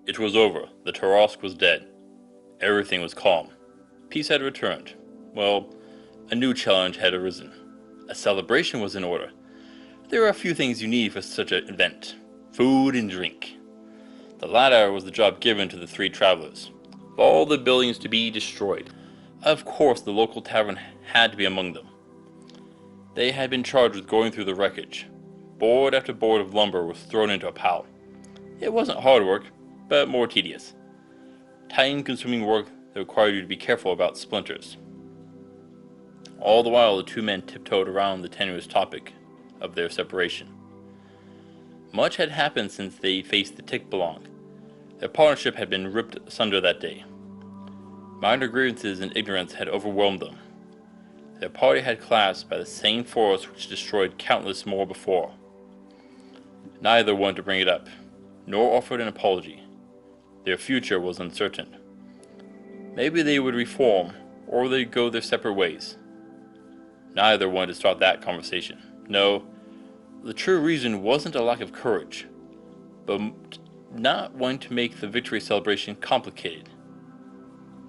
It was over. The Tarrasque was dead. Everything was calm. Peace had returned. Well, a new challenge had arisen. A celebration was in order. There were a few things you need for such an event. Food and drink. The latter was the job given to the three travelers. All the buildings to be destroyed. Of course, the local tavern had to be among them. They had been charged with going through the wreckage. Board after board of lumber was thrown into a pile. It wasn't hard work, but more tedious. Time-consuming work that required you to be careful about splinters. All the while, the two men tiptoed around the tenuous topic of their separation. Much had happened since they faced the Tick-Belong. Their partnership had been ripped asunder that day. Minor grievances and ignorance had overwhelmed them. Their party had collapsed by the same force which destroyed countless more before. Neither wanted to bring it up, nor offered an apology. Their future was uncertain. Maybe they would reform, or they'd go their separate ways. Neither wanted to start that conversation. No, the true reason wasn't a lack of courage, but not wanting to make the victory celebration complicated.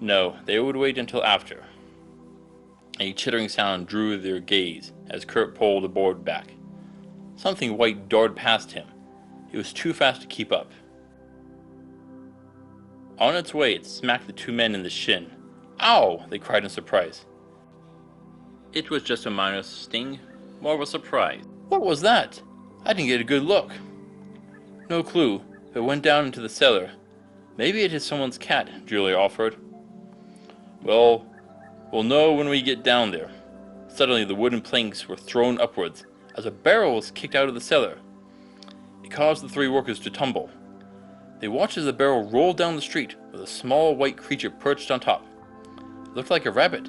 No, they would wait until after. A chittering sound drew their gaze as Kurt pulled the board back. Something white darted past him. It was too fast to keep up. On its way, it smacked the two men in the shin. "Ow!" they cried in surprise. It was just a minor sting, more of a surprise. What was that? I didn't get a good look. No clue, but went down into the cellar. Maybe it is someone's cat, Julia offered. Well, we'll know when we get down there. Suddenly the wooden planks were thrown upwards as a barrel was kicked out of the cellar. It caused the three workers to tumble. They watched as the barrel rolled down the street with a small white creature perched on top. It looked like a rabbit,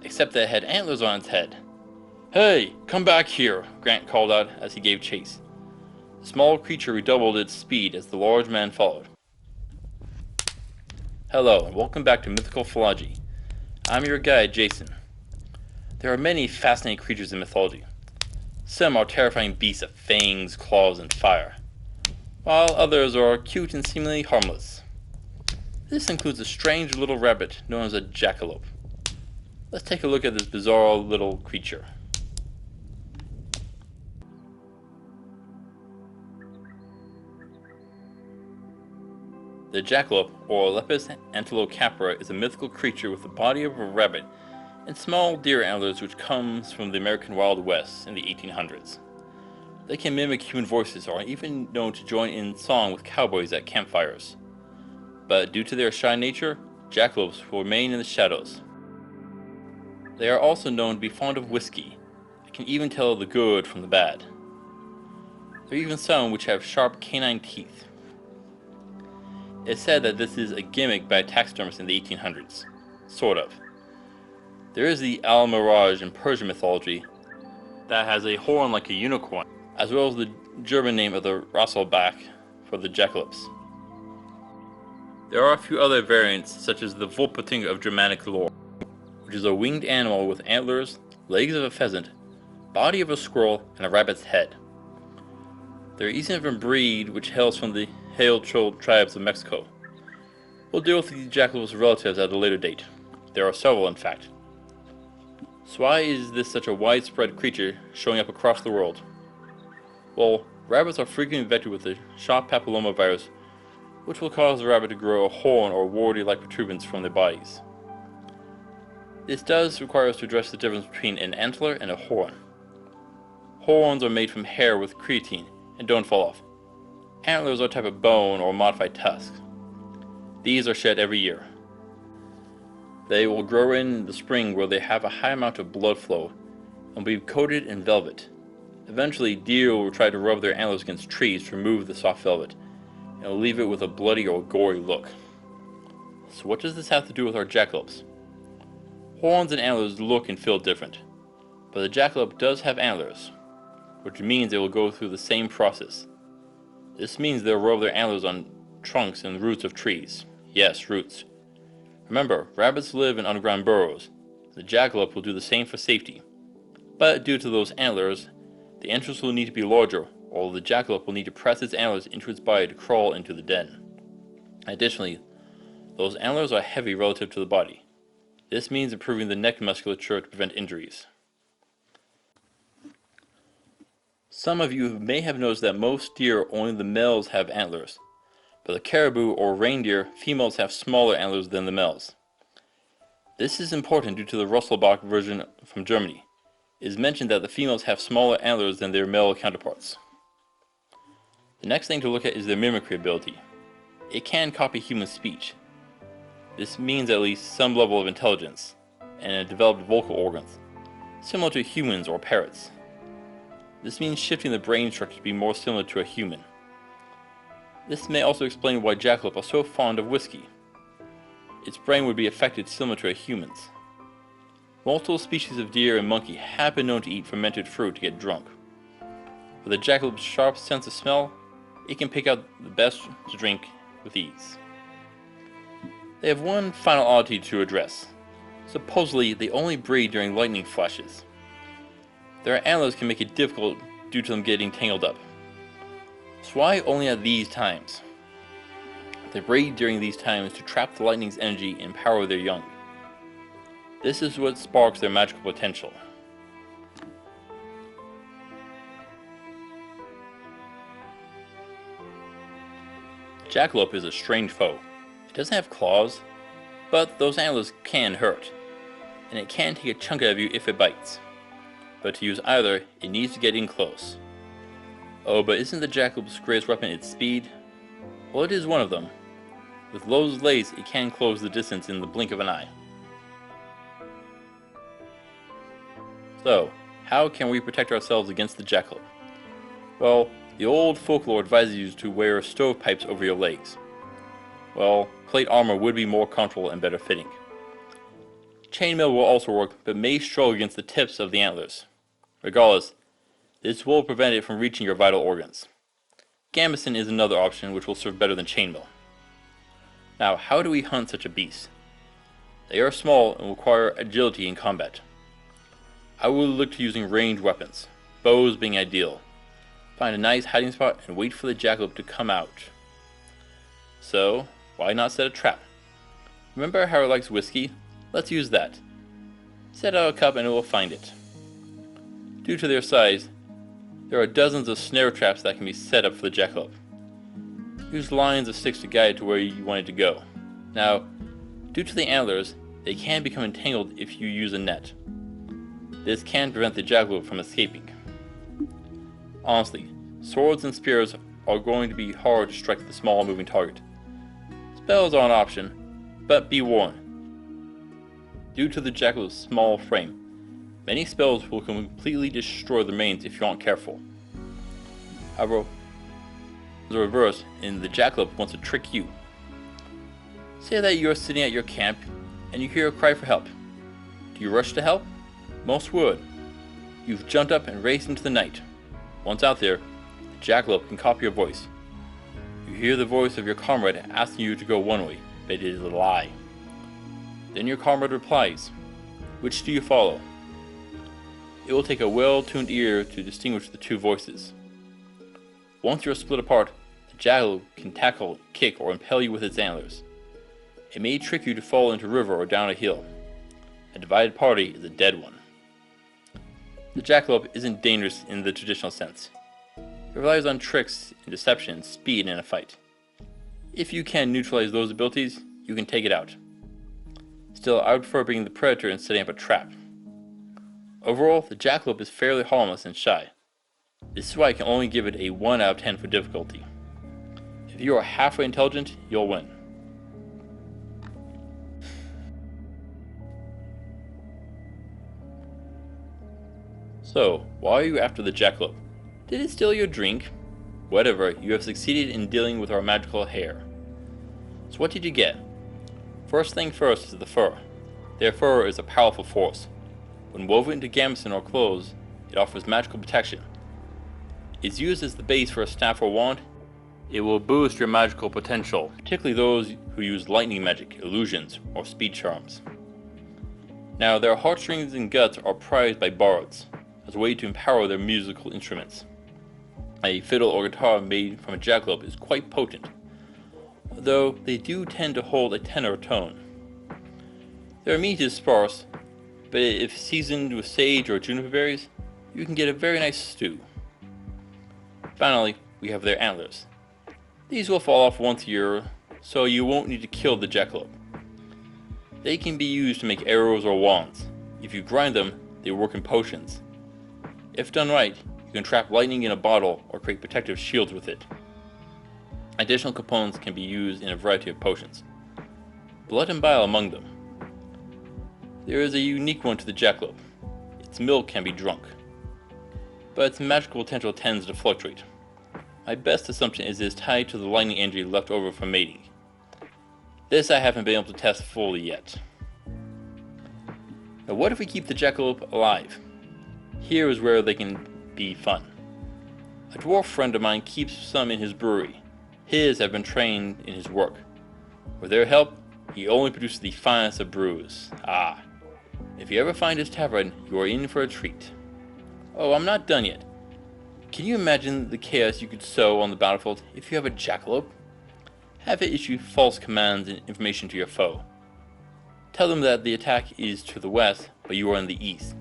except that it had antlers on its head. "Hey, come back here," Grant called out as he gave chase. The small creature redoubled its speed as the large man followed. Hello, and welcome back to Mythical Phylogeny. I'm your guide, Jason. There are many fascinating creatures in mythology. Some are terrifying beasts of fangs, claws, and fire, while others are cute and seemingly harmless. This includes a strange little rabbit known as a jackalope. Let's take a look at this bizarre little creature. The jackalope, or Lepus antilocapra, is a mythical creature with the body of a rabbit and small deer antlers which comes from the American Wild West in the 1800s. They can mimic human voices or are even known to join in song with cowboys at campfires. But due to their shy nature, jackalopes will remain in the shadows. They are also known to be fond of whiskey and can even tell the good from the bad. There are even some which have sharp canine teeth. It's said that this is a gimmick by a taxidermist in the 1800s. Sort of. There is the Al-Miraj in Persian mythology that has a horn like a unicorn, as well as the German name of the Rasselbach for the jackalopes. There are a few other variants, such as the Wolpertinger of Germanic lore, which is a winged animal with antlers, legs of a pheasant, body of a squirrel, and a rabbit's head. There is even a breed which hails from the hail-trilled tribes of Mexico. We'll deal with the jackalope's relatives at a later date. There are several, in fact. So why is this such a widespread creature showing up across the world? Well, rabbits are frequently infected with the shot papillomavirus, which will cause the rabbit to grow a horn or warty-like protuberance from their bodies. This does require us to address the difference between an antler and a horn. Horns are made from hair with creatine and don't fall off. Antlers are a type of bone or modified tusk. These are shed every year. They will grow in the spring where they have a high amount of blood flow and will be coated in velvet. Eventually, deer will try to rub their antlers against trees to remove the soft velvet, and will leave it with a bloody or gory look. So what does this have to do with our jackalopes? Horns and antlers look and feel different, but the jackalope does have antlers, which means they will go through the same process. This means they'll rub their antlers on trunks and roots of trees. Yes, roots. Remember, rabbits live in underground burrows. The jackalope will do the same for safety. But due to those antlers, the entrance will need to be larger, or the jackalope will need to press its antlers into its body to crawl into the den. Additionally, those antlers are heavy relative to the body. This means improving the neck musculature to prevent injuries. Some of you may have noticed that most deer, only the males have antlers, but the caribou or reindeer, females have smaller antlers than the males. This is important due to the Russelbach version from Germany. It is mentioned that the females have smaller antlers than their male counterparts. The next thing to look at is their mimicry ability. It can copy human speech. This means at least some level of intelligence, and developed vocal organs, similar to humans or parrots. This means shifting the brain structure to be more similar to a human. This may also explain why jackalope are so fond of whiskey. Its brain would be affected similar to a human's. Multiple species of deer and monkey have been known to eat fermented fruit to get drunk. With a jackalope's sharp sense of smell, it can pick out the best to drink with ease. They have one final oddity to address. Supposedly, they only breed during lightning flashes. Their antlers can make it difficult due to them getting tangled up. So why only at these times? They breed during these times to trap the lightning's energy and empower their young. This is what sparks their magical potential. Jackalope is a strange foe. It doesn't have claws, but those antlers can hurt, and it can take a chunk out of you if it bites. But to use either, it needs to get in close. Oh, but isn't the jackalope's greatest weapon its speed? Well, it is one of them. With Lowe's lace, it can close the distance in the blink of an eye. So, how can we protect ourselves against the jackalope? Well, the old folklore advises you to wear stovepipes over your legs. Well, plate armor would be more comfortable and better fitting. Chainmail will also work, but may struggle against the tips of the antlers. Regardless, this will prevent it from reaching your vital organs. Gambeson is another option which will serve better than chainmail. Now, how do we hunt such a beast? They are small and require agility in combat. I would look to using ranged weapons, bows being ideal. Find a nice hiding spot and wait for the jackalope to come out. So, why not set a trap? Remember how it likes whiskey? Let's use that. Set out a cup and it will find it. Due to their size, there are dozens of snare traps that can be set up for the jackalope. Use lines of sticks to guide it to where you want it to go. Now, due to the antlers, they can become entangled if you use a net. This can prevent the jackalope from escaping. Honestly, swords and spears are going to be hard to strike the small moving target. Spells are an option, but be warned. Due to the jackalope's small frame, many spells will completely destroy the remains if you aren't careful. However, the reverse, and the jackalope wants to trick you. Say that you are sitting at your camp and you hear a cry for help. Do you rush to help? Most would. You've jumped up and raced into the night. Once out there, the jackalope can copy your voice. You hear the voice of your comrade asking you to go one way, but it is a lie. Then your comrade replies, which do you follow? It will take a well-tuned ear to distinguish the two voices. Once you are split apart, the jackalope can tackle, kick, or impale you with its antlers. It may trick you to fall into a river or down a hill. A divided party is a dead one. The jackalope isn't dangerous in the traditional sense. It relies on tricks and deception and speed in a fight. If you can neutralize those abilities, you can take it out. Still, I would prefer being the predator and setting up a trap. Overall, the jackalope is fairly harmless and shy. This is why I can only give it a 1 out of 10 for difficulty. If you are halfway intelligent, you'll win. So, why are you after the jackalope? Did it steal your drink? Whatever, you have succeeded in dealing with our magical Hare. So what did you get? First thing first is the fur. Their fur is a powerful force. When woven into gambeson or clothes, it offers magical protection. It's used as the base for a staff or wand. It will boost your magical potential, particularly those who use lightning magic, illusions, or speed charms. Now, their heartstrings and guts are prized by bards, as a way to empower their musical instruments. A fiddle or guitar made from a jackalope is quite potent. though they do tend to hold a tenor tone. Their meat is sparse, but if seasoned with sage or juniper berries, you can get a very nice stew. Finally, we have their antlers. These will fall off once a year, so you won't need to kill the jackalope. They can be used to make arrows or wands. If you grind them, they work in potions. If done right, you can trap lightning in a bottle or create protective shields with it. Additional components can be used in a variety of potions. Blood and bile among them. There is a unique one to the jackalope. Its milk can be drunk, but its magical potential tends to fluctuate. My best assumption is it is tied to the lightning energy left over from mating. This I haven't been able to test fully yet. Now what if we keep the jackalope alive? Here is where they can be fun. A dwarf friend of mine keeps some in his brewery. His have been trained in his work. With their help, he only produces the finest of brews. If you ever find his tavern, you are in for a treat. Oh, I'm not done yet. Can you imagine the chaos you could sow on the battlefield if you have a jackalope? Have it issue false commands and information to your foe. Tell them that the attack is to the west, but you are in the east.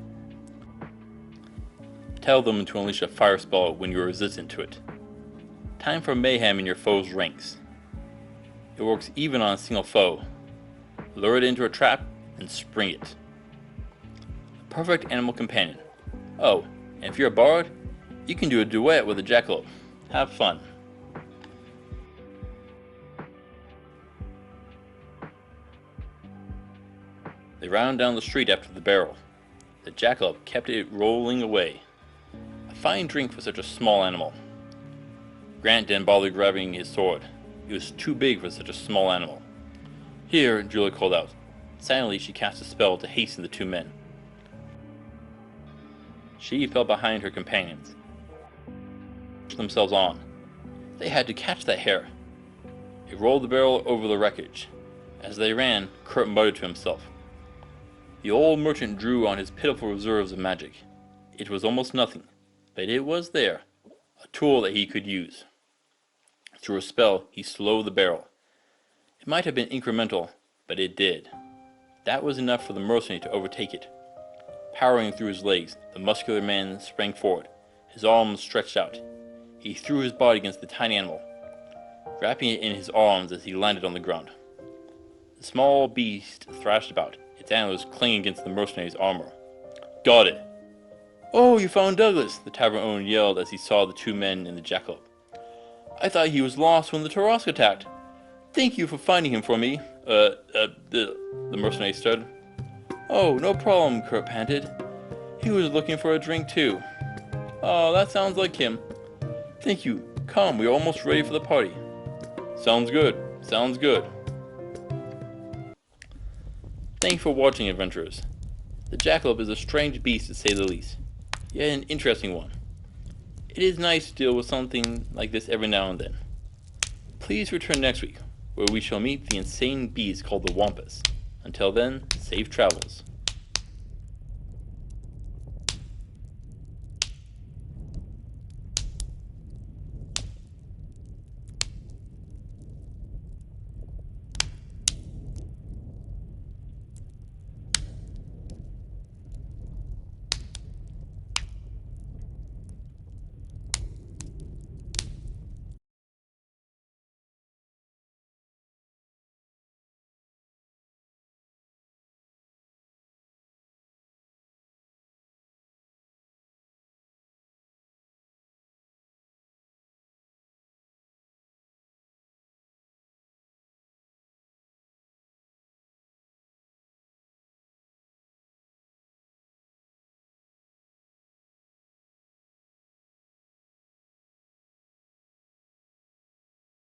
Tell them to unleash a fire spell when you are resistant to it. Time for mayhem in your foe's ranks. It works even on a single foe. Lure it into a trap and spring it. A perfect animal companion. Oh, and if you're a bard, you can do a duet with a jackalope. Have fun. They ran down the street after the barrel. The jackalope kept it rolling away. A fine drink for such a small animal. Grant didn't bother grabbing his sword. It was too big for such a small animal. Here, Julia called out. Silently, she cast a spell to hasten the two men. She fell behind her companions. Themselves on. They had to catch that hare. It rolled the barrel over the wreckage. As they ran, Kurt muttered to himself. The old merchant drew on his pitiful reserves of magic. It was almost nothing, but it was there, a tool that he could use. Through a spell, he slowed the barrel. It might have been incremental, but it did. That was enough for the mercenary to overtake it. Powering through his legs, the muscular man sprang forward, his arms stretched out. He threw his body against the tiny animal, wrapping it in his arms as he landed on the ground. The small beast thrashed about, its antlers clinging against the mercenary's armor. Got it! Oh, you found Douglas! The tavern owner yelled as he saw the two men in the jackalope. I thought he was lost when the Tarrasque attacked. Thank you for finding him for me. The mercenary stuttered. Oh, no problem, Kurt panted. He was looking for a drink too. Oh, that sounds like him. Thank you. Come, we're almost ready for the party. Sounds good. Sounds good. Thank you for watching, adventurers. The jackalope is a strange beast to say the least, yet an interesting one. It is nice to deal with something like this every now and then. Please return next week, where we shall meet the insane beast called the Wampus. Until then, safe travels.